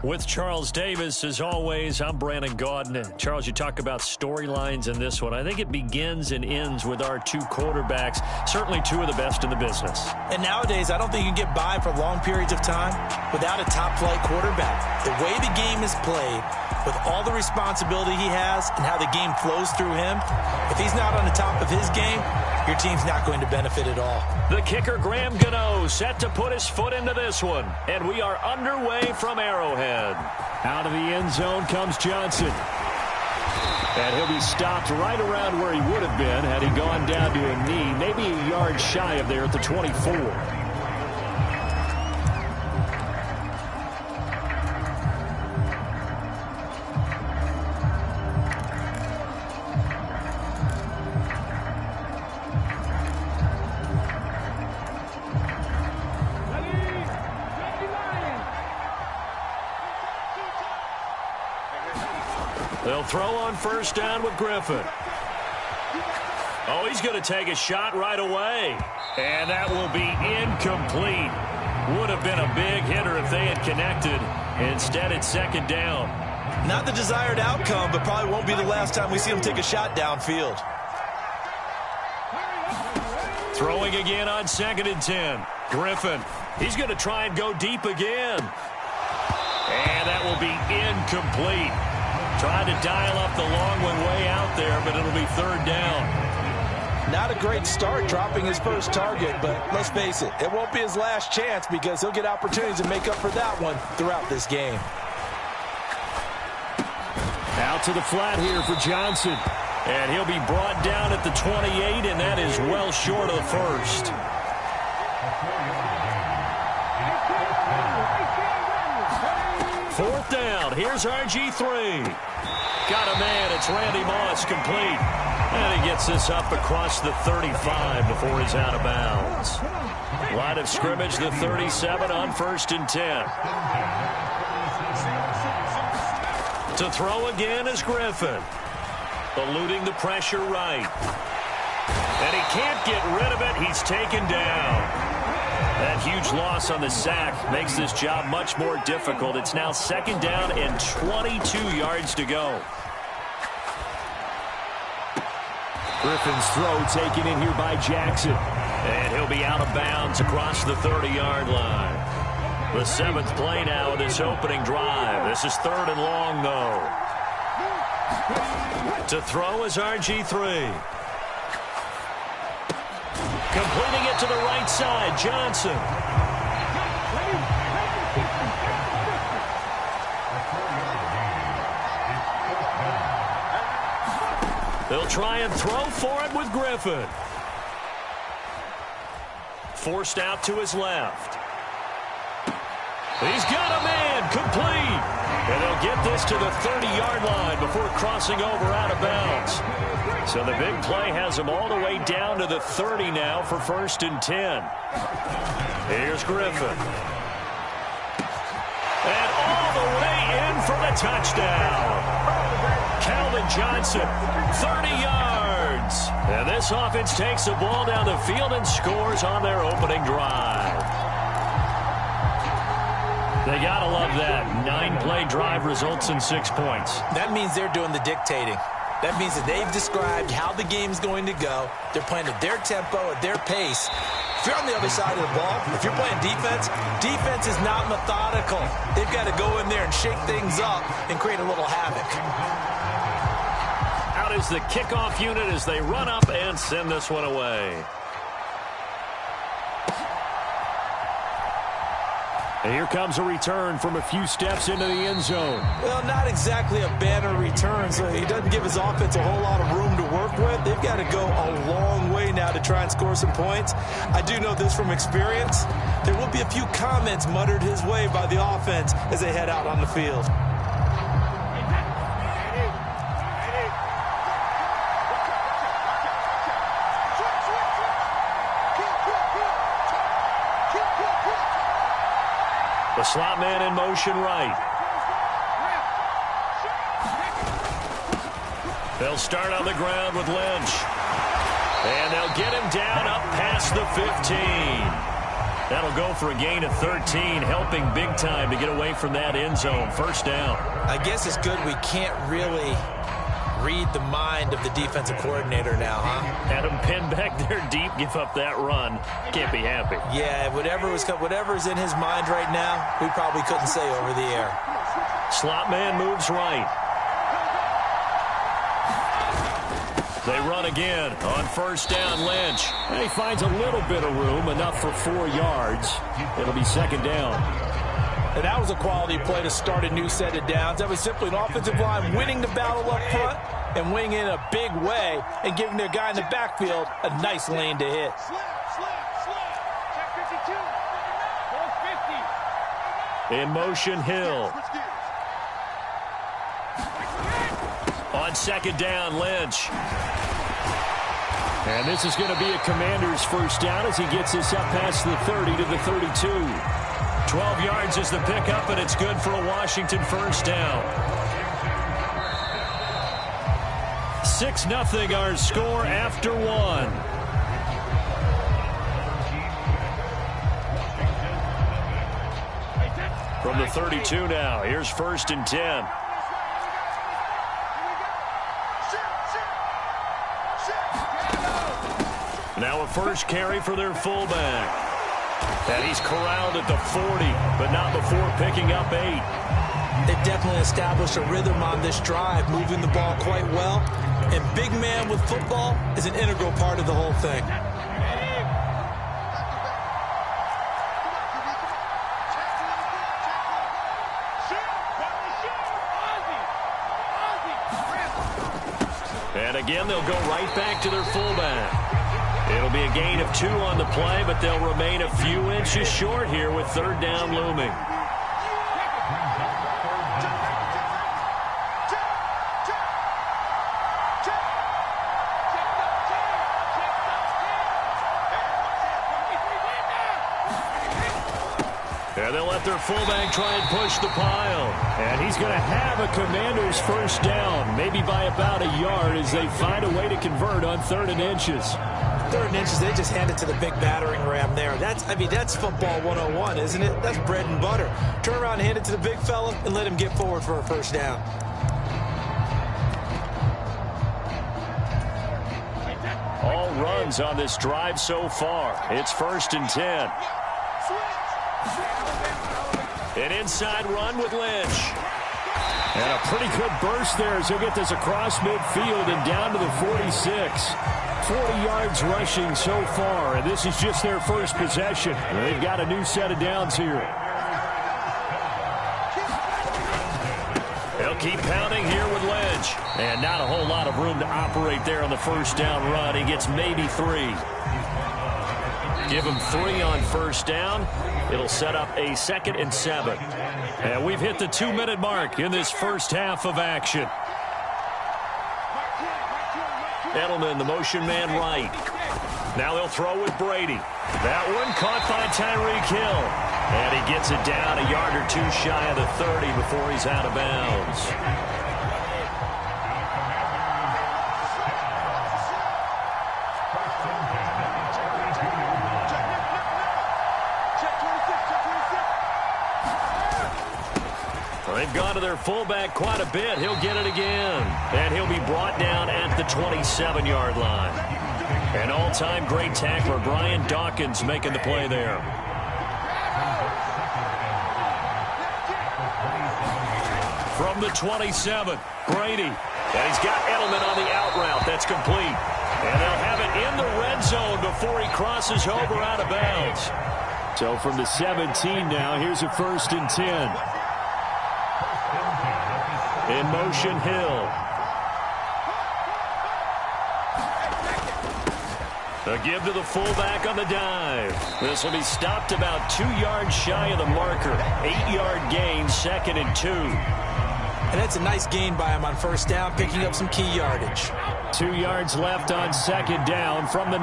With Charles Davis, as always, I'm Brandon Gaudin. Charles, you talk about storylines in this one. I think it begins and ends with our two quarterbacks, certainly two of the best in the business. And nowadays, I don't think you can get by for long periods of time without a top-flight quarterback. The way the game is played, with all the responsibility he has and how the game flows through him, if he's not on the top of his game, your team's not going to benefit at all. The kicker, Graham Gano, set to put his foot into this one. And we are underway from Arrowhead. Out of the end zone comes Johnson. And he'll be stopped right around where he would have been had he gone down to a knee, maybe a yard shy of there at the 24. They'll throw on first down with Griffin. Oh, he's going to take a shot right away. And that will be incomplete. Would have been a big hitter if they had connected. Instead, it's second down. Not the desired outcome, but probably won't be the last time we see him take a shot downfield. Throwing again on 2nd and 10. Griffin. He's going to try and go deep again. And that will be incomplete. Trying to dial up the long one way out there, but it'll be third down. Not a great start dropping his first target, but let's face it, it won't be his last chance because he'll get opportunities to make up for that one throughout this game. Out to the flat here for Johnson. And he'll be brought down at the 28, and that is well short of the first. Fourth down. Here's RG3. Got a man. It's Randy Moss, complete. And he gets this up across the 35 before he's out of bounds. Line of scrimmage, the 37 on 1st and 10. To throw again is Griffin. Eluding the pressure right. And he can't get rid of it. He's taken down. That huge loss on the sack makes this job much more difficult. It's now second down and 22 yards to go. Griffin's throw taken in here by Jackson. And he'll be out of bounds across the 30-yard line. The 7th play now of this opening drive. This is 3rd and long, though. To throw is RG3. Completing it to the right side, Johnson. They'll try and throw for it with Griffin. Forced out to his left. He's got a man, complete. And they'll get this to the 30-yard line before crossing over out of bounds. So the big play has them all the way down to the 30 now for 1st and 10. Here's Griffin. And all the way in for the touchdown. Calvin Johnson, 30 yards. And this offense takes the ball down the field and scores on their opening drive. They got to love that. 9-play drive results in 6 points. That means they're doing the dictating. That means that they've described how the game's going to go. They're playing at their tempo, at their pace. If you're on the other side of the ball, if you're playing defense, defense is not methodical. They've got to go in there and shake things up and create a little havoc. Out is the kickoff unit as they run up and send this one away. And here comes a return from a few steps into the end zone. Well, not exactly a banner return, so he doesn't give his offense a whole lot of room to work with. They've got to go a long way now to try and score some points. I do know this from experience. There will be a few comments muttered his way by the offense as they head out on the field. The slot man in motion right. They'll start on the ground with Lynch. And they'll get him down up past the 15. That'll go for a gain of 13, helping big time to get away from that end zone. First down. I guess it's good we can't really read the mind of the defensive coordinator now, huh? Had him pinned back there deep, give up that run. Can't be happy. Yeah, whatever's in his mind right now, we probably couldn't say over the air. Slot man moves right. They run again on first down. Lynch. And he finds a little bit of room, enough for 4 yards. It'll be second down. And that was a quality play to start a new set of downs. That was simply an offensive line winning the battle up front and winning in a big way and giving their guy in the backfield a nice lane to hit. In motion, Hill. On second down, Lynch. And this is going to be a Commander's first down as he gets this up past the 30 to the 32. 12 yards is the pickup, and it's good for a Washington first down. 6-0 our score after one. From the 32 now, here's first and 10. Now a first carry for their fullback. And he's corralled at the 40, but not before picking up 8. They've definitely established a rhythm on this drive, moving the ball quite well. And big man with football is an integral part of the whole thing. And again, they'll go right back to their fullback. It'll be a gain of 2 on the play, but they'll remain a few inches short here with third down looming. And they'll let their fullback try and push the pile. And he's going to have a Commander's first down, maybe by about a yard as they find a way to convert on 3rd and inches. 3rd and inches, they just hand it to the big battering ram there. That's football 101, isn't it? That's bread and butter. Turn around and hand it to the big fella and let him get forward for a first down. All runs on this drive so far. It's first and 10. An inside run with Lynch. And a pretty good burst there as he'll get this across midfield and down to the 46. 40 yards rushing so far, and this is just their first possession. They've got a new set of downs here. They'll keep pounding here with Lynch. And not a whole lot of room to operate there on the first down run. He gets maybe 3. Give him 3 on first down. It'll set up a 2nd and 7. And we've hit the 2-minute mark in this first half of action. Edelman, the motion man right. Now they'll throw with Brady. That one caught by Tyreek Hill. And he gets it down a yard or 2 shy of the 30 before he's out of bounds. They've gone to their fullback quite a bit. He'll get it again. And he'll be brought down at the 27-yard line. An all-time great tackler, Brian Dawkins, making the play there. From the 27, Brady. And he's got Edelman on the out route. That's complete. And they'll have it in the red zone before he crosses over out of bounds. So from the 17 now, here's a 1st and 10. In motion, Hill. A give to the fullback on the dive. This will be stopped about 2 yards shy of the marker. 8-yard gain, 2nd and 2. And that's a nice gain by him on first down, picking up some key yardage. 2 yards left on 2nd down from the 9.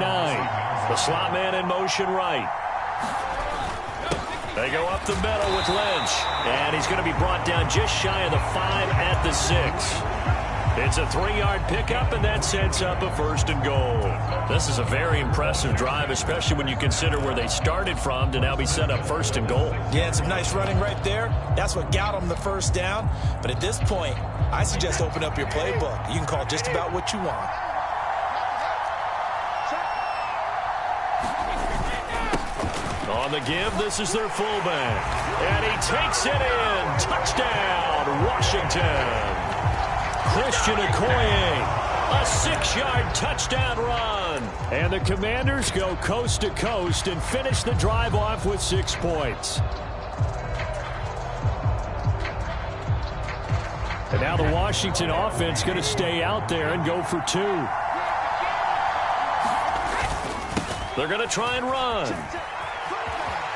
The slot man in motion right. They go up the middle with Lynch. And he's going to be brought down just shy of the 5 at the 6. It's a 3-yard pickup, and that sets up a 1st and goal. This is a very impressive drive, especially when you consider where they started from to now be set up 1st and goal. Yeah, and some nice running right there. That's what got them the 1st down. But at this point, I suggest open up your playbook. You can call just about what you want. On the give, this is their fullback. And he takes it in. Touchdown, Washington. Christian Okoye, a 6-yard touchdown run. And the Commanders go coast to coast and finish the drive off with 6 points. And now the Washington offense going to stay out there and go for 2. They're going to try and run.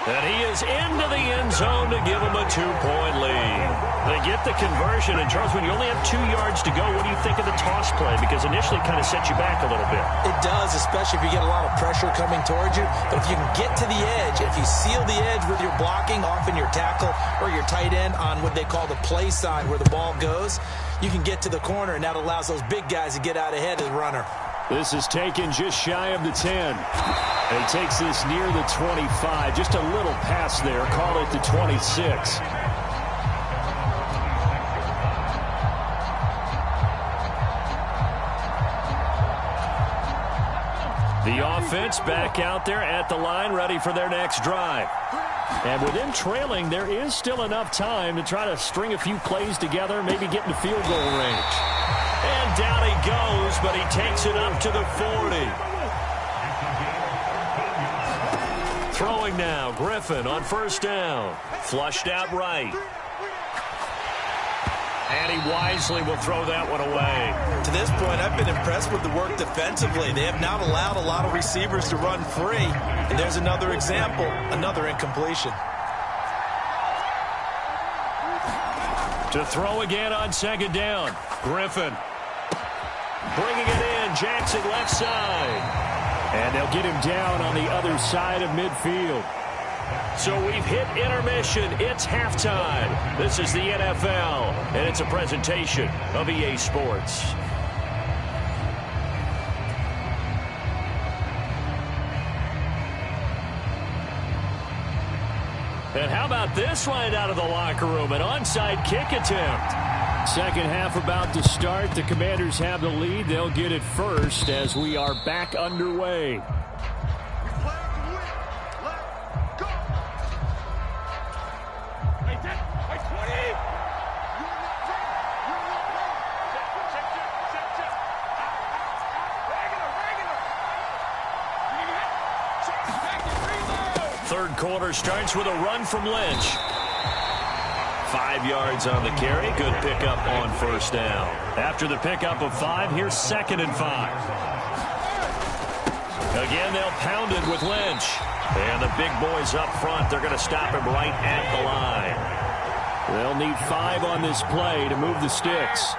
And he is into the end zone to give him a 2-point lead. They get the conversion. And, Charles, when you only have 2 yards to go, what do you think of the toss play? Because initially it kind of sets you back a little bit. It does, especially if you get a lot of pressure coming towards you. But if you can get to the edge, if you seal the edge with your blocking, often your tackle or your tight end on what they call the play side where the ball goes, you can get to the corner, and that allows those big guys to get out ahead of the runner. This is taken just shy of the 10. And he takes this near the 25. Just a little pass there. Call it the 26. The offense back out there at the line, ready for their next drive. And with them trailing, there is still enough time to try to string a few plays together, maybe get into field goal range. And down he goes, but he takes it up to the 40. Throwing now, Griffin on 1st down. Flushed out right. And he wisely will throw that one away. To this point, I've been impressed with the work defensively. They have not allowed a lot of receivers to run free. And there's another example, another incompletion. To throw again on 2nd down. Griffin. Bringing it in. Jackson left side. And they'll get him down on the other side of midfield. So we've hit intermission. It's halftime. This is the NFL, and it's a presentation of EA Sports. And how about this right out of the locker room? An onside kick attempt. Second half about to start. The Commanders have the lead. They'll get it first as we are back underway. Third quarter starts with a run from Lynch. 5 yards on the carry. Good pickup on 1st down. After the pickup of 5, here's 2nd and 5. Again, they'll pound it with Lynch. And the big boys up front, they're going to stop him right at the line. They'll need 5 on this play to move the sticks.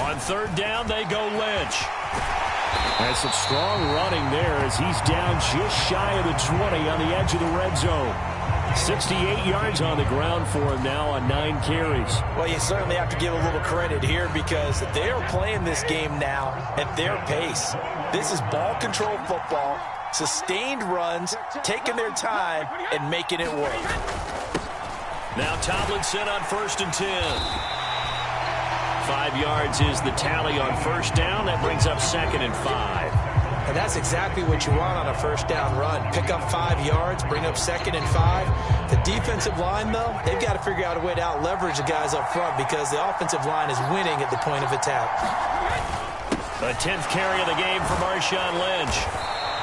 On 3rd down, they go Lynch. And some strong running there as he's down just shy of the 20 on the edge of the red zone. 68 yards on the ground for him now on 9 carries. Well, you certainly have to give a little credit here because they are playing this game now at their pace. This is ball control football, sustained runs, taking their time, and making it work. Now Tomlinson on 1st and 10. 5 yards is the tally on 1st down. That brings up 2nd and 5. And that's exactly what you want on a 1st down run. Pick up 5 yards, bring up 2nd and 5. The defensive line, though, they've got to figure out a way to out-leverage the guys up front because the offensive line is winning at the point of attack. The 10th carry of the game for Marshawn Lynch.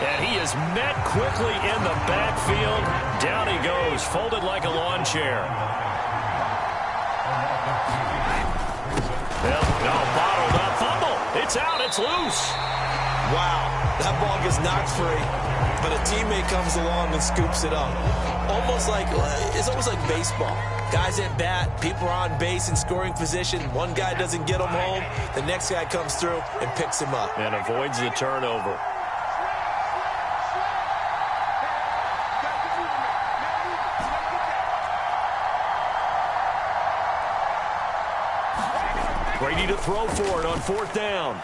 And he is met quickly in the backfield. Down he goes, folded like a lawn chair. Well, no, bottled up fumble. It's out. It's loose. Wow. That ball gets knocked free, but a teammate comes along and scoops it up. It's almost like baseball. Guys at bat, people are on base in scoring position. One guy doesn't get him home. The next guy comes through and picks him up. And avoids the turnover. Brady to throw for it on 4th down.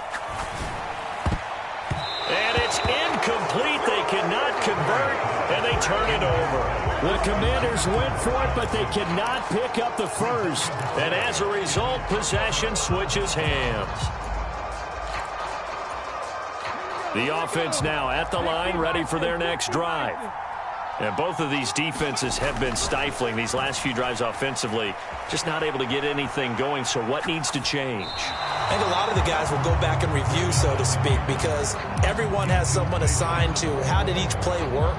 And it's incomplete. They cannot convert, and they turn it over. The Commanders went for it, but they cannot pick up the first. And as a result, possession switches hands. The offense now at the line, ready for their next drive. And both of these defenses have been stifling these last few drives offensively. Just not able to get anything going, so what needs to change? I think a lot of the guys will go back and review, so to speak, because everyone has someone assigned to how did each play work.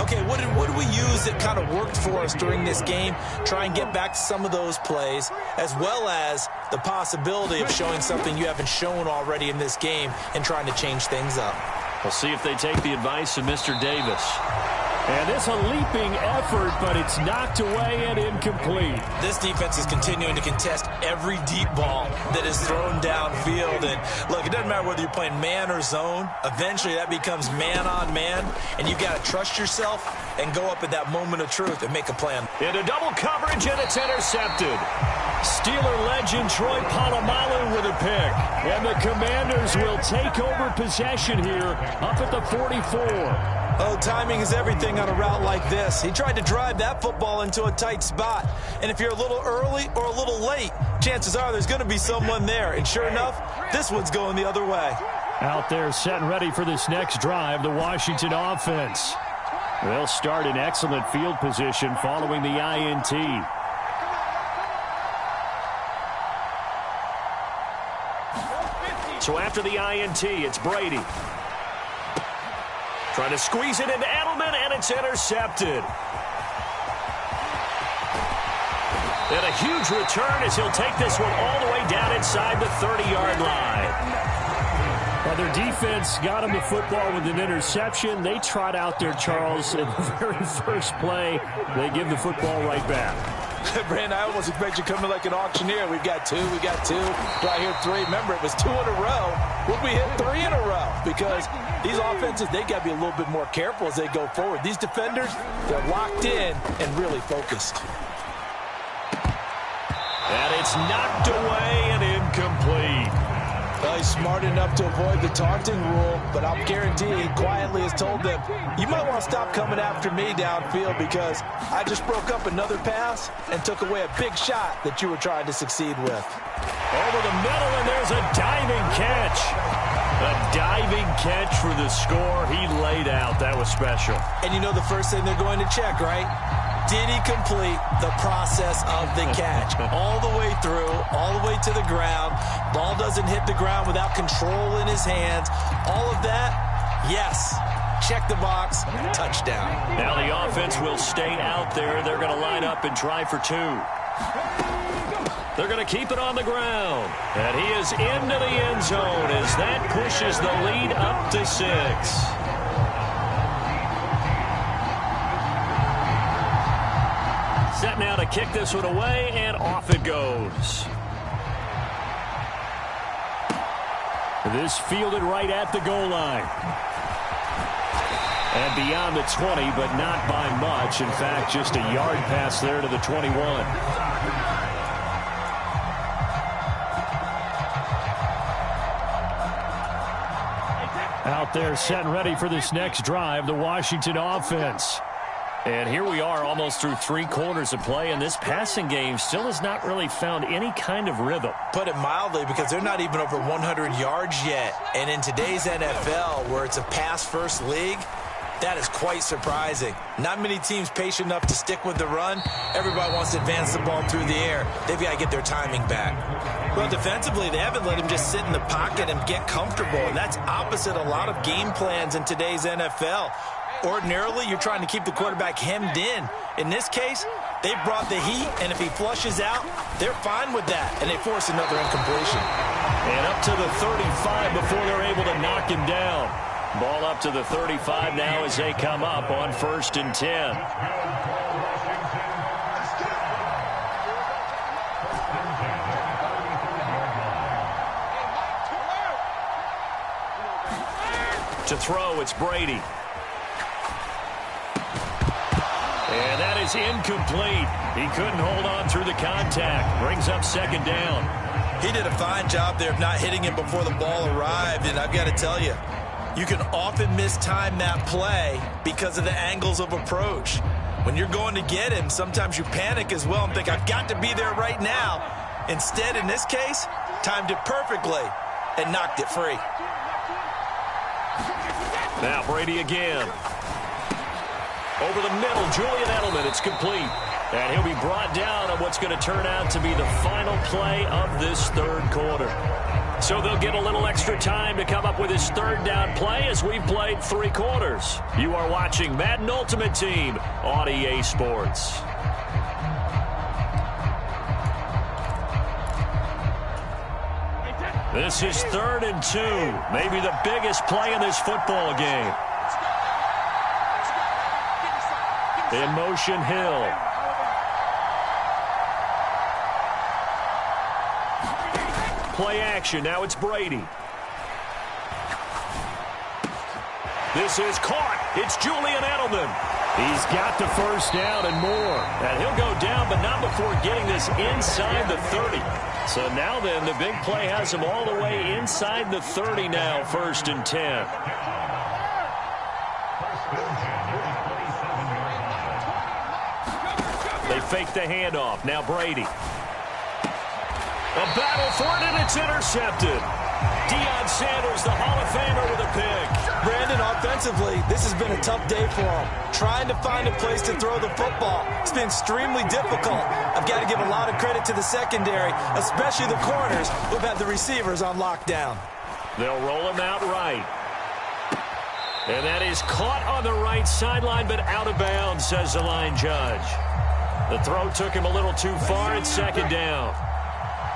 Okay, what did we use that kind of worked for us during this game? Try and get back to some of those plays, as well as the possibility of showing something you haven't shown already in this game and trying to change things up. We'll see if they take the advice of Mr. Davis. And it's a leaping effort, but it's knocked away and incomplete. This defense is continuing to contest every deep ball that is thrown downfield. And, look, it doesn't matter whether you're playing man or zone. Eventually, that becomes man-on-man, and you've got to trust yourself and go up at that moment of truth and make a plan. Into double coverage, and it's intercepted. Steeler legend Troy Polamalu with a pick. And the Commanders will take over possession here up at the 44. Oh, timing is everything on a route like this. He tried to drive that football into a tight spot. And if you're a little early or a little late, chances are there's going to be someone there. And sure enough, this one's going the other way. Out there set and ready for this next drive, the Washington offense. They'll start in excellent field position following the INT. So after the INT, it's Brady. Trying to squeeze it into Edelman, and it's intercepted. And a huge return as he'll take this one all the way down inside the 30-yard line. Well, their defense got him the football with an interception. They trot out there, Charles, in the very first play. They give the football right back. Brandon, I almost expect you coming like an auctioneer. We've got two. Do I hear three? Remember, it was 2 in a row. Would we hit 3 in a row? Because these offenses, they got to be a little bit more careful as they go forward. These defenders, they're locked in and really focused. And it's knocked away and incomplete. Well, he's smart enough to avoid the taunting rule, but I'll guarantee he quietly has told them, you might want to stop coming after me downfield because I just broke up another pass and took away a big shot that you were trying to succeed with. Over the middle, and there's a diving catch. A diving catch for the score. He laid out. That was special. And you know the first thing they're going to check, right? Did he complete the process of the catch? All the way through, all the way to the ground. Ball doesn't hit the ground without control in his hands. All of that, yes. Check the box, touchdown. Now the offense will stay out there. They're going to line up and try for 2. They're going to keep it on the ground. And he is into the end zone as that pushes the lead up to 6. Set now to kick this one away, and off it goes. This fielded right at the goal line. And beyond the 20, but not by much. In fact, just a yard pass there to the 21. Out there set and ready for this next drive, the Washington offense. And here we are almost through 3 quarters of play, and this passing game still has not really found any kind of rhythm. Put it mildly, because they're not even over 100 yards yet. And in today's NFL, where it's a pass-first league, that is quite surprising. Not many teams patient enough to stick with the run. Everybody wants to advance the ball through the air. They've got to get their timing back. Well, defensively, they haven't let him just sit in the pocket and get comfortable, and that's opposite a lot of game plans in today's NFL. Ordinarily, you're trying to keep the quarterback hemmed in. In this case, they brought the heat, and if he flushes out, they're fine with that, and they force another incompletion. And up to the 35 before they're able to knock him down. Ball up to the 35 now as they come up on 1st and 10. To throw, it's Brady. And that is incomplete. He couldn't hold on through the contact. Brings up 2nd down. He did a fine job there of not hitting him before the ball arrived, and I've got to tell you, you can often mistime that play because of the angles of approach. When you're going to get him, sometimes you panic as well and think, I've got to be there right now. Instead, in this case, timed it perfectly and knocked it free. Now Brady again. Over the middle, Julian Edelman. It's complete. And he'll be brought down on what's going to turn out to be the final play of this 3rd quarter. So they'll get a little extra time to come up with his 3rd down play as we've played 3 quarters. You are watching Madden Ultimate Team on EA Sports. This is 3rd and 2. Maybe the biggest play in this football game. In motion, Hill. Play action. Now it's Brady. This is caught. It's Julian Edelman. He's got the 1st down and more. And he'll go down, but not before getting this inside the 30. So now then, the big play has him all the way inside the 30 now, 1st and 10. They fake the handoff. Now Brady. A battle for it, and it's intercepted. Deion Sanders, the Hall of Famer, with a pick. Brandon, offensively, this has been a tough day for him. Trying to find a place to throw the football. It's been extremely difficult. I've got to give a lot of credit to the secondary, especially the corners who've had the receivers on lockdown. They'll roll him out right. And that is caught on the right sideline, but out of bounds, says the line judge. The throw took him a little too far. It's 2nd down.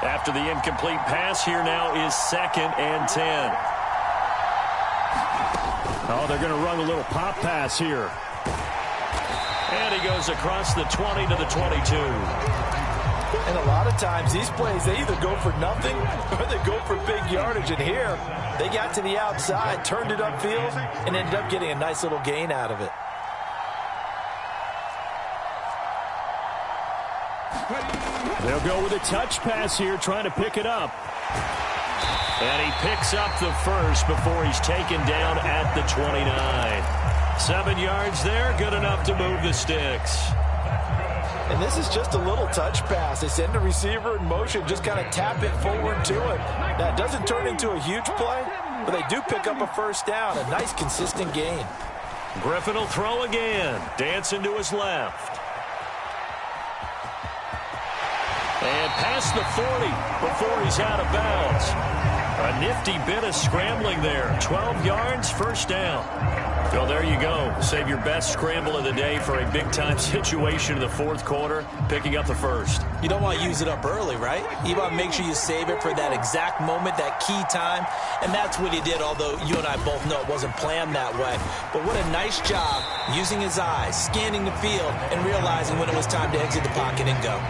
After the incomplete pass, here now is 2nd and 10. Oh, they're going to run a little pop pass here. And he goes across the 20 to the 22. And a lot of times, these plays, they either go for nothing or they go for big yardage. And here, they got to the outside, turned it upfield, and ended up getting a nice little gain out of it. They'll go with a touch pass here, trying to pick it up. And he picks up the 1st before he's taken down at the 29. 7 yards there, good enough to move the sticks. And this is just a little touch pass. They send the receiver in motion, just kind of tap it forward to him. Now, it doesn't turn into a huge play, but they do pick up a 1st down, a nice, consistent gain. Griffin will throw again, dancing to his left. And past the 40 before he's out of bounds. A nifty bit of scrambling there. 12 yards, 1st down. Well, there you go. Save your best scramble of the day for a big-time situation in the 4th quarter, picking up the 1st. You don't want to use it up early, right? You want to make sure you save it for that exact moment, that key time. And that's what he did, although you and I both know it wasn't planned that way. But what a nice job using his eyes, scanning the field, and realizing when it was time to exit the pocket and go.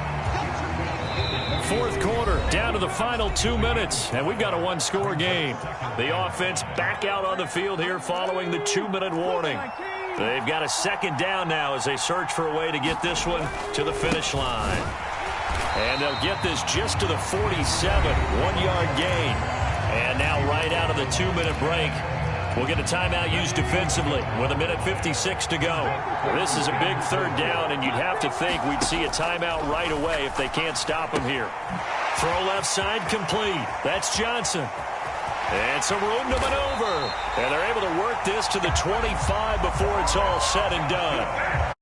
4th quarter, down to the final 2 minutes, and we've got a 1-score game. The offense back out on the field here following the 2-minute warning. They've got a 2nd down now as they search for a way to get this one to the finish line. And they'll get this just to the 47, 1-yard gain. And now right out of the 2-minute break, we'll get a timeout used defensively with 1:56 to go. This is a big 3rd down, and you'd have to think we'd see a timeout right away if they can't stop him here. Throw left side complete. That's Johnson. And some room to maneuver. And they're able to work this to the 25 before it's all said and done.